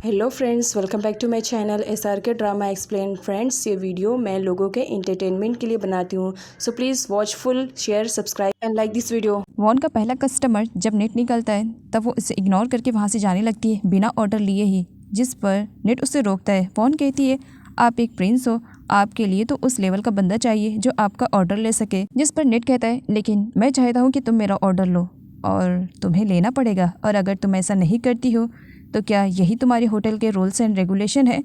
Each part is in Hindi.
Hello friends, welcome back to my channel SRK drama explain. Friends, ये वीडियो मैं लोगों के एंटरटेनमेंट के लिए बनाती हूँ, so please watch full, share, subscribe and like this video. वॉन का पहला कस्टमर जब नेट निकलता है तब वो इसे इग्नोर करके वहाँ से जाने लगती है बिना ऑर्डर लिए ही, जिस पर नेट उसे रोकता है। वॉन कहती है, आप एक प्रिंस हो, आपके लिए तो उस लेवल का बंदा चाहिए जो आपका ऑर्डर ले सके। जिस पर नेट कहता है, लेकिन मैं चाहता हूँ कि तुम मेरा ऑर्डर लो और तुम्हें लेना पड़ेगा, और अगर तुम ऐसा नहीं करती हो तो क्या यही तुम्हारे होटल के रूल्स एंड रेगुलेशन है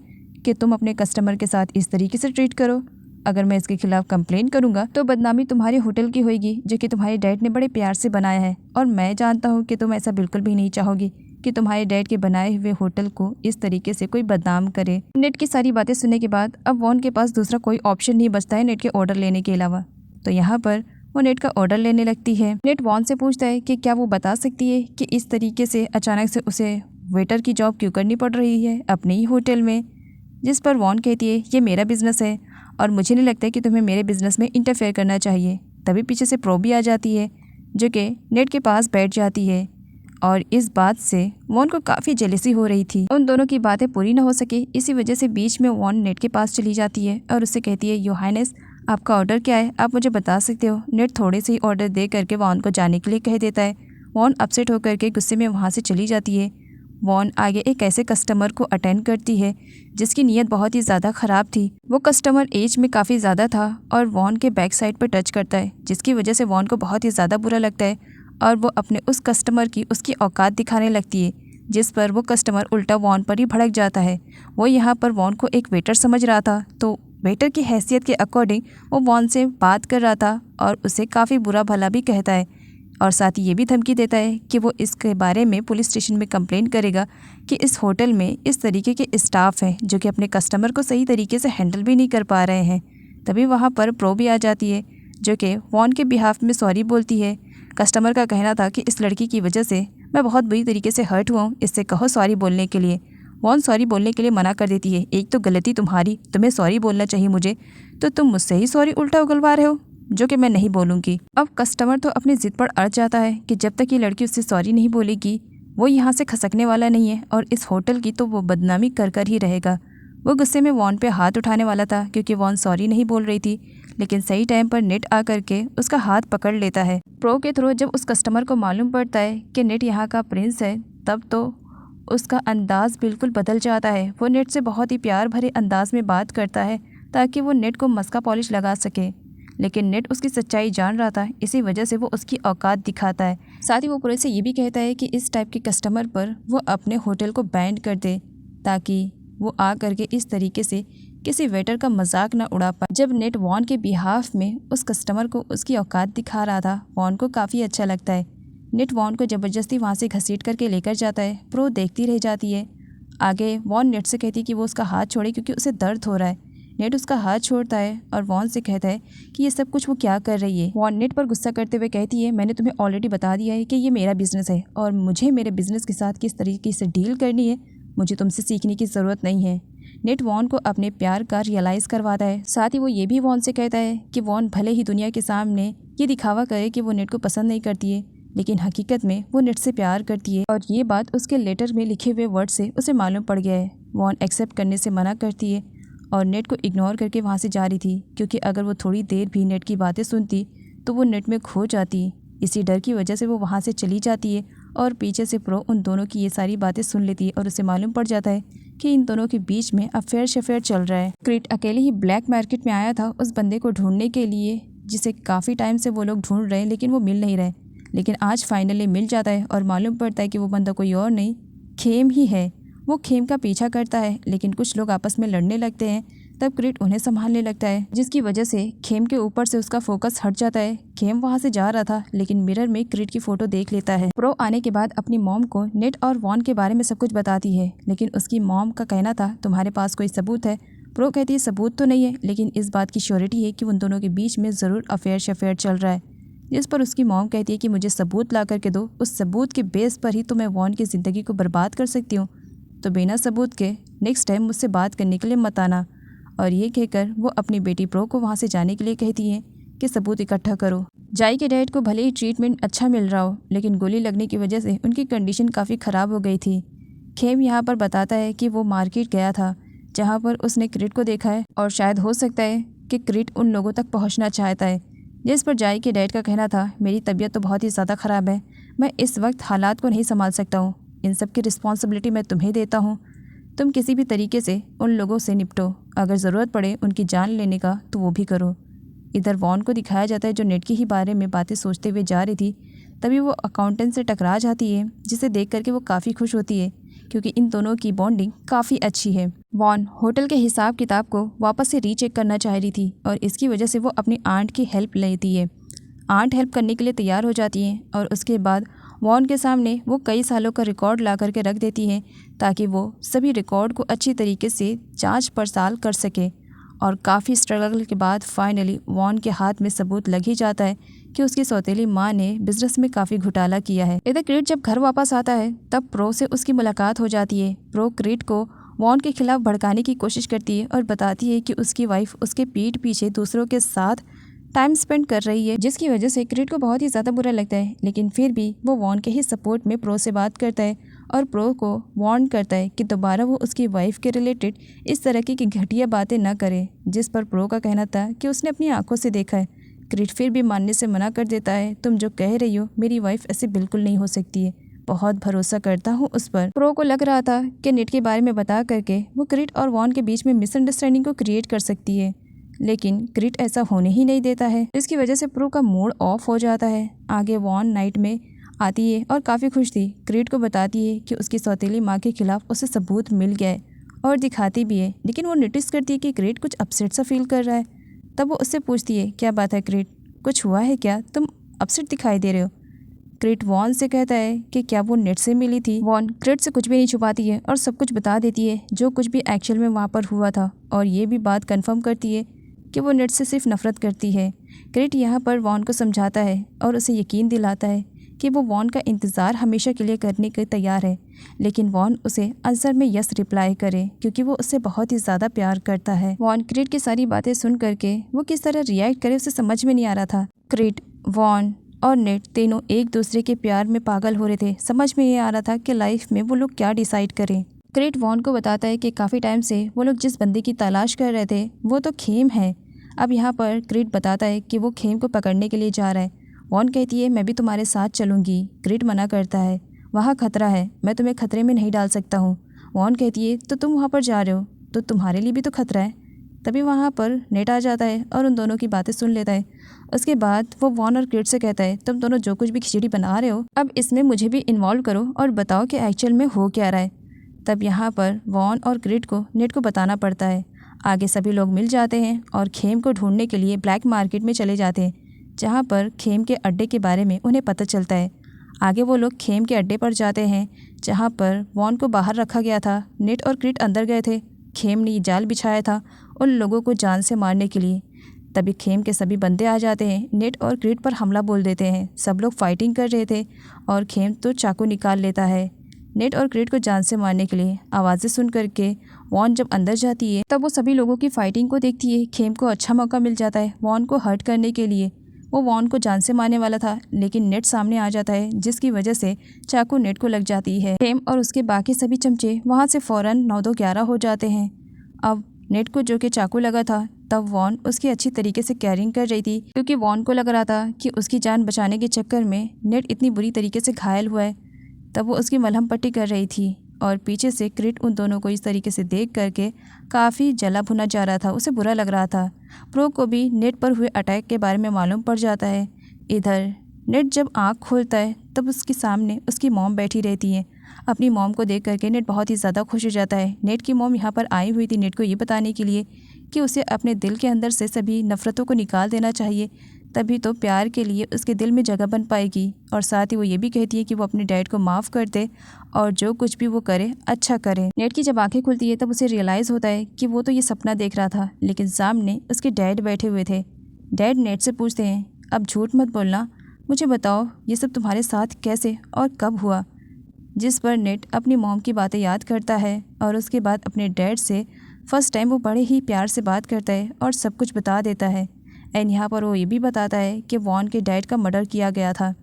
कि तुम अपने कस्टमर के साथ इस तरीके से ट्रीट करो? अगर मैं इसके खिलाफ कंप्लेन करूंगा तो बदनामी तुम्हारे होटल की होगी, जो कि तुम्हारे डैड ने बड़े प्यार से बनाया है, और मैं जानता हूँ कि तुम ऐसा बिल्कुल भी नहीं चाहोगी कि तुम्हारे डैड के बनाए हुए होटल को इस तरीके से कोई बदनाम करे। नेट की सारी बातें सुनने के बाद अब वॉन के पास दूसरा कोई ऑप्शन नहीं बचता है नेट के ऑर्डर लेने के अलावा, तो यहाँ पर वो नेट का ऑर्डर लेने लगती है। नेट वॉन से पूछता है कि क्या वो बता सकती है कि इस तरीके से अचानक से उसे वेटर की जॉब क्यों करनी पड़ रही है अपने ही होटल में। जिस पर वॉन कहती है, ये मेरा बिजनेस है और मुझे नहीं लगता कि तुम्हें मेरे बिजनेस में इंटरफेयर करना चाहिए। तभी पीछे से प्रो भी आ जाती है, जो कि नेट के पास बैठ जाती है, और इस बात से वॉन को काफ़ी जेलसी हो रही थी। उन दोनों की बातें पूरी ना हो सके, इसी वजह से बीच में वॉन नेट के पास चली जाती है और उससे कहती है, योर हाइनेस, आपका ऑर्डर क्या है, आप मुझे बता सकते हो? नेट थोड़े से ही ऑर्डर दे करके वॉन को जाने के लिए कह देता है। वॉन अपसेट होकर के गुस्से में वहाँ से चली जाती है। वॉन आगे एक ऐसे कस्टमर को अटेंड करती है जिसकी नीयत बहुत ही ज़्यादा ख़राब थी। वो कस्टमर एज में काफ़ी ज़्यादा था और वॉन के बैक साइड पर टच करता है, जिसकी वजह से वॉन को बहुत ही ज़्यादा बुरा लगता है और वो अपने उस कस्टमर की उसकी औकात दिखाने लगती है, जिस पर वो कस्टमर उल्टा वॉन पर ही भड़क जाता है। वो यहाँ पर वॉन को एक वेटर समझ रहा था, तो वेटर की हैसियत के अकॉर्डिंग वो वॉन से बात कर रहा था और उसे काफ़ी बुरा भला भी कहता है, और साथ ही ये भी धमकी देता है कि वो इसके बारे में पुलिस स्टेशन में कंप्लेंट करेगा कि इस होटल में इस तरीके के स्टाफ हैं जो कि अपने कस्टमर को सही तरीके से हैंडल भी नहीं कर पा रहे हैं। तभी वहाँ पर प्रो भी आ जाती है, जो कि वॉन के बिहाफ में सॉरी बोलती है। कस्टमर का कहना था कि इस लड़की की वजह से मैं बहुत बुरी तरीके से हर्ट हुआ हूँ, इससे कहो सॉरी बोलने के लिए। वॉन सॉरी बोलने के लिए मना कर देती है। एक तो गलती तुम्हारी, तुम्हें सॉरी बोलना चाहिए मुझे, तो तुम मुझसे ही सॉरी उल्टा उगलवा रहे हो, जो कि मैं नहीं बोलूँगी। अब कस्टमर तो अपनी ज़िद पर अड़ जाता है कि जब तक ये लड़की उससे सॉरी नहीं बोलेगी वो यहाँ से खसकने वाला नहीं है, और इस होटल की तो वो बदनामी कर कर ही रहेगा। वो गुस्से में वॉन पे हाथ उठाने वाला था क्योंकि वॉन सॉरी नहीं बोल रही थी, लेकिन सही टाइम पर नेट आ करके उसका हाथ पकड़ लेता है। प्रो के थ्रू जब उस कस्टमर को मालूम पड़ता है कि नेट यहाँ का प्रिंस है, तब तो उसका अंदाज़ बिल्कुल बदल जाता है। वो नेट से बहुत ही प्यार भरे अंदाज में बात करता है ताकि वो नेट को मस्का पॉलिश लगा सके, लेकिन नेट उसकी सच्चाई जान रहा था, इसी वजह से वो उसकी औकात दिखाता है। साथ ही वो पूरे से ये भी कहता है कि इस टाइप के कस्टमर पर वो अपने होटल को बैन कर दे, ताकि वो आ करके इस तरीके से किसी वेटर का मजाक ना उड़ा पाए। जब नेट वॉन के बिहाफ में उस कस्टमर को उसकी औकात दिखा रहा था, वॉन को काफ़ी अच्छा लगता है। नेट वॉन को ज़बरदस्ती वहाँ से घसीट करके लेकर जाता है। प्रो देखती रह जाती है। आगे वॉन नेट से कहती है कि वो उसका हाथ छोड़े क्योंकि उसे दर्द हो रहा है। नेट उसका हाथ छोड़ता है और वॉन से कहता है कि ये सब कुछ वो क्या कर रही है। वॉन नेट पर गुस्सा करते हुए कहती है, मैंने तुम्हें ऑलरेडी बता दिया है कि ये मेरा बिजनेस है और मुझे मेरे बिजनेस के साथ किस तरीके से डील करनी है, मुझे तुमसे सीखने की ज़रूरत नहीं है। नेट वॉन को अपने प्यार का रियलाइज़ करवाता है। साथ ही वो ये भी वॉन से कहता है कि वॉन भले ही दुनिया के सामने ये दिखावा करे कि वो नेट को पसंद नहीं करती है, लेकिन हकीकत में वो नेट से प्यार करती है, और ये बात उसके लेटर में लिखे हुए वर्ड से उसे मालूम पड़ गया है। वॉन एक्सेप्ट करने से मना करती है और नेट को इग्नोर करके वहाँ से जा रही थी, क्योंकि अगर वो थोड़ी देर भी नेट की बातें सुनती तो वो नेट में खो जाती। इसी डर की वजह से वो वहाँ से चली जाती है और पीछे से प्रो उन दोनों की ये सारी बातें सुन लेती है और उसे मालूम पड़ जाता है कि इन दोनों के बीच में अफेयर शफेयर चल रहा है। क्रिट अकेले ही ब्लैक मार्केट में आया था उस बंदे को ढूंढने के लिए, जिसे काफ़ी टाइम से वो लोग ढूंढ रहे हैं लेकिन वो मिल नहीं रहे, लेकिन आज फाइनली मिल जाता है और मालूम पड़ता है कि वो बंदा कोई और नहीं, खेम ही है। वो खेम का पीछा करता है, लेकिन कुछ लोग आपस में लड़ने लगते हैं, तब क्रिट उन्हें संभालने लगता है, जिसकी वजह से खेम के ऊपर से उसका फोकस हट जाता है। खेम वहाँ से जा रहा था, लेकिन मिरर में क्रिट की फोटो देख लेता है। प्रो आने के बाद अपनी मॉम को नेट और वॉन के बारे में सब कुछ बताती है, लेकिन उसकी मॉम का कहना था, तुम्हारे पास कोई सबूत है? प्रो कहती है, सबूत तो नहीं है, लेकिन इस बात की श्योरिटी है कि उन दोनों के बीच में ज़रूर अफेयर शफेयर चल रहा है। जिस पर उसकी मॉम कहती है कि मुझे सबूत ला करके दो, उस सबूत के बेस पर ही तो मैं वॉन की ज़िंदगी को बर्बाद कर सकती हूँ, तो बिना सबूत के नेक्स्ट टाइम मुझसे बात करने के लिए मत आना। और ये कहकर वो अपनी बेटी प्रो को वहाँ से जाने के लिए कहती है कि सबूत इकट्ठा करो। जाई के डैड को भले ही ट्रीटमेंट अच्छा मिल रहा हो, लेकिन गोली लगने की वजह से उनकी कंडीशन काफ़ी ख़राब हो गई थी। खेम यहाँ पर बताता है कि वो मार्केट गया था जहाँ पर उसने क्रिट को देखा है और शायद हो सकता है कि क्रिट उन लोगों तक पहुँचना चाहता है। जिस पर जाई के डैड का कहना था, मेरी तबीयत तो बहुत ही ज़्यादा ख़राब है, मैं इस वक्त हालात को नहीं संभाल सकता हूँ, इन सब की रिस्पॉन्सिबिलिटी मैं तुम्हें देता हूँ, तुम किसी भी तरीके से उन लोगों से निपटो, अगर ज़रूरत पड़े उनकी जान लेने का तो वो भी करो। इधर वॉन को दिखाया जाता है जो नेट के ही बारे में बातें सोचते हुए जा रही थी। तभी वो अकाउंटेंट से टकरा जाती है, जिसे देख करके वो काफ़ी खुश होती है क्योंकि इन दोनों की बॉन्डिंग काफ़ी अच्छी है। वॉन होटल के हिसाब किताब को वापस से रीचेक करना चाह रही थी और इसकी वजह से वो अपनी आंट की हेल्प लेती है। आंट हेल्प करने के लिए तैयार हो जाती हैं और उसके बाद वॉन के सामने वो कई सालों का रिकॉर्ड ला करके रख देती हैं ताकि वो सभी रिकॉर्ड को अच्छी तरीके से जांच पड़ताल कर सके। और काफ़ी स्ट्रगल के बाद फाइनली वॉन के हाथ में सबूत लग ही जाता है कि उसकी सौतेली माँ ने बिजनेस में काफ़ी घोटाला किया है। इधर क्रीट जब घर वापस आता है तब प्रो से उसकी मुलाकात हो जाती है। प्रो क्रीट को वॉन के खिलाफ भड़काने की कोशिश करती है और बताती है कि उसकी वाइफ उसके पीठ पीछे दूसरों के साथ टाइम स्पेंड कर रही है, जिसकी वजह से क्रीट को बहुत ही ज़्यादा बुरा लगता है। लेकिन फिर भी वो वॉन के ही सपोर्ट में प्रो से बात करता है और प्रो को वार्न करता है कि दोबारा वो उसकी वाइफ के रिलेटेड इस तरह की घटिया बातें ना करे, जिस पर प्रो का कहना था कि उसने अपनी आंखों से देखा है। क्रीट फिर भी मानने से मना कर देता है, तुम जो कह रही हो मेरी वाइफ ऐसे बिल्कुल नहीं हो सकती है, बहुत भरोसा करता हूँ उस पर। प्रो को लग रहा था कि नेट के बारे में बता करके वो क्रीट और वॉन के बीच में मिसअंडरस्टैंडिंग को क्रिएट कर सकती है, लेकिन क्रीट ऐसा होने ही नहीं देता है, जिसकी वजह से प्रो का मूड ऑफ हो जाता है। आगे वॉन नाइट में आती है और काफ़ी खुश थी। क्रीट को बताती है कि उसकी सौतेली माँ के खिलाफ उसे सबूत मिल गया है और दिखाती भी है, लेकिन वो नोटिस करती है कि क्रीट कुछ अपसेट सा फील कर रहा है। तब वो उससे पूछती है, क्या बात है क्रीट, कुछ हुआ है क्या, तुम अपसेट दिखाई दे रहे हो। क्रीट वॉन से कहता है कि क्या वो नेट से मिली थी। वॉन क्रीट से कुछ भी नहीं छुपाती है और सब कुछ बता देती है जो कुछ भी एक्चुअल में वहाँ पर हुआ था, और ये भी बात कन्फर्म करती है कि वो नेट से सिर्फ नफरत करती है। क्रीट यहाँ पर वॉन को समझाता है और उसे यकीन दिलाता है कि वो वॉन का इंतज़ार हमेशा के लिए करने के तैयार है, लेकिन वॉन उसे आंसर में यस रिप्लाई करे क्योंकि वो उससे बहुत ही ज़्यादा प्यार करता है। वॉन क्रीट की सारी बातें सुन करके वो किस तरह रिएक्ट करे उसे समझ में नहीं आ रहा था। क्रीट, वॉन और नेट तीनों एक दूसरे के प्यार में पागल हो रहे थे। समझ में ये आ रहा था कि लाइफ में वो लोग क्या डिसाइड करें। क्रीट वॉन को बताता है कि काफ़ी टाइम से वो लोग जिस बंदे की तलाश कर रहे थे वो तो खेम है। अब यहाँ पर क्रीट बताता है कि वो खेम को पकड़ने के लिए जा रहा है। वॉन कहती है, मैं भी तुम्हारे साथ चलूँगी। क्रीट मना करता है, वहाँ खतरा है, मैं तुम्हें खतरे में नहीं डाल सकता हूँ। वॉन कहती है, तो तुम वहाँ पर जा रहे हो तो तुम्हारे लिए भी तो खतरा है। तभी वहाँ पर नेट आ जाता है और उन दोनों की बातें सुन लेता है। उसके बाद वो वॉन और क्रीट से कहता है, तुम दोनों जो कुछ भी खिचड़ी बना रहे हो अब इसमें मुझे भी इन्वॉल्व करो और बताओ कि एक्चुअल में हो क्या रहा है। तब यहाँ पर वॉन और क्रीट को नेट को बताना पड़ता है। आगे सभी लोग मिल जाते हैं और खेम को ढूंढने के लिए ब्लैक मार्केट में चले जाते हैं, जहाँ पर खेम के अड्डे के बारे में उन्हें पता चलता है। आगे वो लोग खेम के अड्डे पर जाते हैं जहाँ पर वॉन को बाहर रखा गया था। नेट और क्रीट अंदर गए थे। खेम ने जाल बिछाया था उन लोगों को जान से मारने के लिए। तभी खेम के सभी बंदे आ जाते हैं, नेट और क्रीट पर हमला बोल देते हैं। सब लोग फाइटिंग कर रहे थे और खेम तो चाकू निकाल लेता है नेट और क्रीट को जान से मारने के लिए। आवाज़ें सुन करके वॉन जब अंदर जाती है तब वो सभी लोगों की फाइटिंग को देखती है। खेम को अच्छा मौका मिल जाता है वॉन को हर्ट करने के लिए। वो वॉन को जान से मारने वाला था, लेकिन नेट सामने आ जाता है, जिसकी वजह से चाकू नेट को लग जाती है। खेम और उसके बाकी सभी चमचे वहाँ से फ़ौरन 9-2-11 हो जाते हैं। अब नेट को जो कि चाकू लगा था, तब वॉन उसकी अच्छी तरीके से केयरिंग कर रही थी, क्योंकि वॉन को लग रहा था कि उसकी जान बचाने के चक्कर में नेट इतनी बुरी तरीके से घायल हुआ है। तब वो उसकी मलहम पट्टी कर रही थी और पीछे से क्रीट उन दोनों को इस तरीके से देख करके काफ़ी जला भुना जा रहा था, उसे बुरा लग रहा था। प्रो को भी नेट पर हुए अटैक के बारे में मालूम पड़ जाता है। इधर नेट जब आँख खोलता है तब उसके सामने उसकी मॉम बैठी रहती है। अपनी मॉम को देख करके नेट बहुत ही ज़्यादा खुश हो जाता है। नेट की मॉम यहाँ पर आई हुई थी नेट को ये बताने के लिए कि उसे अपने दिल के अंदर से सभी नफ़रतों को निकाल देना चाहिए, तभी तो प्यार के लिए उसके दिल में जगह बन पाएगी। और साथ ही वो ये भी कहती है कि वो अपने डैड को माफ़ कर दे और जो कुछ भी वो करे अच्छा करे। नेट की जब आंखें खुलती है तब उसे रियलाइज़ होता है कि वो तो ये सपना देख रहा था, लेकिन सामने उसके डैड बैठे हुए थे। डैड नेट से पूछते हैं, अब झूठ मत बोलना, मुझे बताओ ये सब तुम्हारे साथ कैसे और कब हुआ। जिस पर नेट अपनी मॉम की बातें याद करता है और उसके बाद अपने डैड से फर्स्ट टाइम वो बड़े ही प्यार से बात करता है और सब कुछ बता देता है। एंड यहाँ पर वो ये भी बताता है कि वॉन के डैड का मर्डर किया गया था,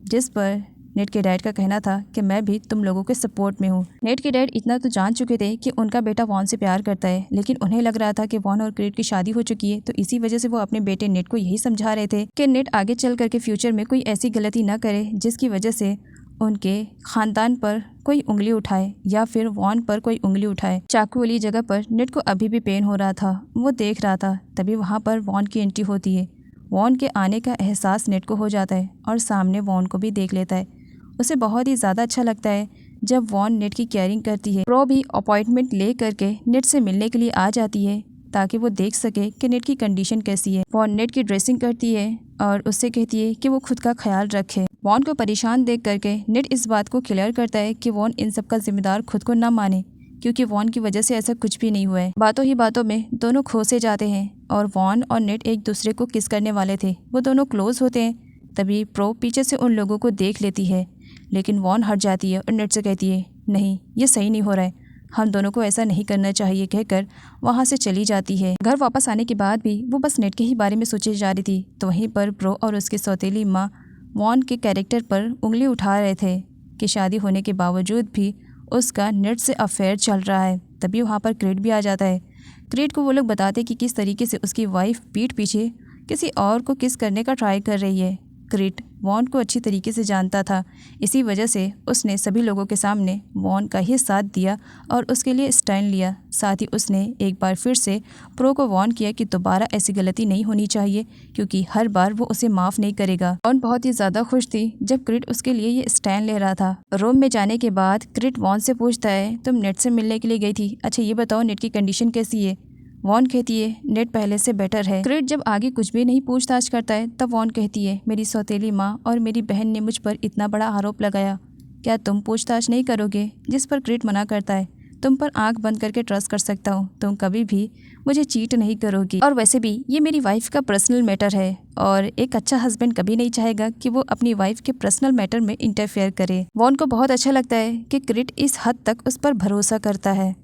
जिस पर नेट के डैड का कहना था कि मैं भी तुम लोगों के सपोर्ट में हूँ। नेट के डैड इतना तो जान चुके थे कि उनका बेटा वॉन से प्यार करता है, लेकिन उन्हें लग रहा था कि वॉन और क्रीड की शादी हो चुकी है, तो इसी वजह से वो अपने बेटे नेट को यही समझा रहे थे कि नेट आगे चल करके फ्यूचर में कोई ऐसी गलती न करे जिसकी वजह से उनके खानदान पर कोई उंगली उठाए या फिर वॉन पर कोई उंगली उठाए। चाकू वाली जगह पर नेट को अभी भी पेन हो रहा था, वो देख रहा था। तभी वहाँ पर वॉन की एंट्री होती है। वॉन के आने का एहसास नेट को हो जाता है और सामने वॉन को भी देख लेता है। उसे बहुत ही ज़्यादा अच्छा लगता है जब वॉन नेट की केयरिंग करती है। प्रो भी अपॉइंटमेंट ले करके नेट से मिलने के लिए आ जाती है ताकि वो देख सके कि नेट की कंडीशन कैसी है। वॉन नेट की ड्रेसिंग करती है और उससे कहती है कि वो खुद का ख्याल रखे। वॉन को परेशान देख करके नेट इस बात को क्लियर करता है कि वॉन इन सब का जिम्मेदार खुद को न माने, क्योंकि वॉन की वजह से ऐसा कुछ भी नहीं हुआ है। बातों ही बातों में दोनों खो से जाते हैं और वॉन और नेट एक दूसरे को किस करने वाले थे। वो दोनों क्लोज होते हैं। तभी प्रो पीछे से उन लोगों को देख लेती है, लेकिन वॉन हट जाती है और नेट से कहती है नहीं, ये सही नहीं हो रहा है, हम दोनों को ऐसा नहीं करना चाहिए, कहकर वहाँ से चली जाती है। घर वापस आने के बाद भी वो बस नेट के ही बारे में सोचे जा रही थी, तो वहीं पर प्रो और उसकी सौतेली माँ वॉन के कैरेक्टर पर उंगली उठा रहे थे कि शादी होने के बावजूद भी उसका नेट से अफेयर चल रहा है। तभी वहाँ पर क्रीड भी आ जाता है। क्रीड को वो लोग बताते कि किस तरीके से उसकी वाइफ पीठ पीछे किसी और को किस करने का ट्राई कर रही है। क्रीड वॉन को अच्छी तरीके से जानता था, इसी वजह से उसने सभी लोगों के सामने वॉन का ही साथ दिया और उसके लिए स्टैंड लिया। साथ ही उसने एक बार फिर से प्रो को वॉर्न किया कि दोबारा ऐसी गलती नहीं होनी चाहिए, क्योंकि हर बार वो उसे माफ़ नहीं करेगा। वॉन बहुत ही ज़्यादा खुश थी जब क्रीड उसके लिए ये स्टैंड ले रहा था। रूम में जाने के बाद क्रीड वॉन से पूछता है, तुम नेट से मिलने के लिए गई थी, अच्छा ये बताओ नेट की कंडीशन कैसी है? वॉन कहती है नेट पहले से बेटर है। क्रीड जब आगे कुछ भी नहीं पूछताछ करता है तब वॉन कहती है मेरी सौतेली माँ और मेरी बहन ने मुझ पर इतना बड़ा आरोप लगाया, क्या तुम पूछताछ नहीं करोगे? जिस पर क्रीड मना करता है, तुम पर आंख बंद करके ट्रस्ट कर सकता हूँ, तुम कभी भी मुझे चीट नहीं करोगी, और वैसे भी ये मेरी वाइफ का पर्सनल मैटर है और एक अच्छा हस्बैंड कभी नहीं चाहेगा कि वो अपनी वाइफ के पर्सनल मैटर में इंटरफेयर करे। वॉन को बहुत अच्छा लगता है कि क्रीड इस हद तक उस पर भरोसा करता है।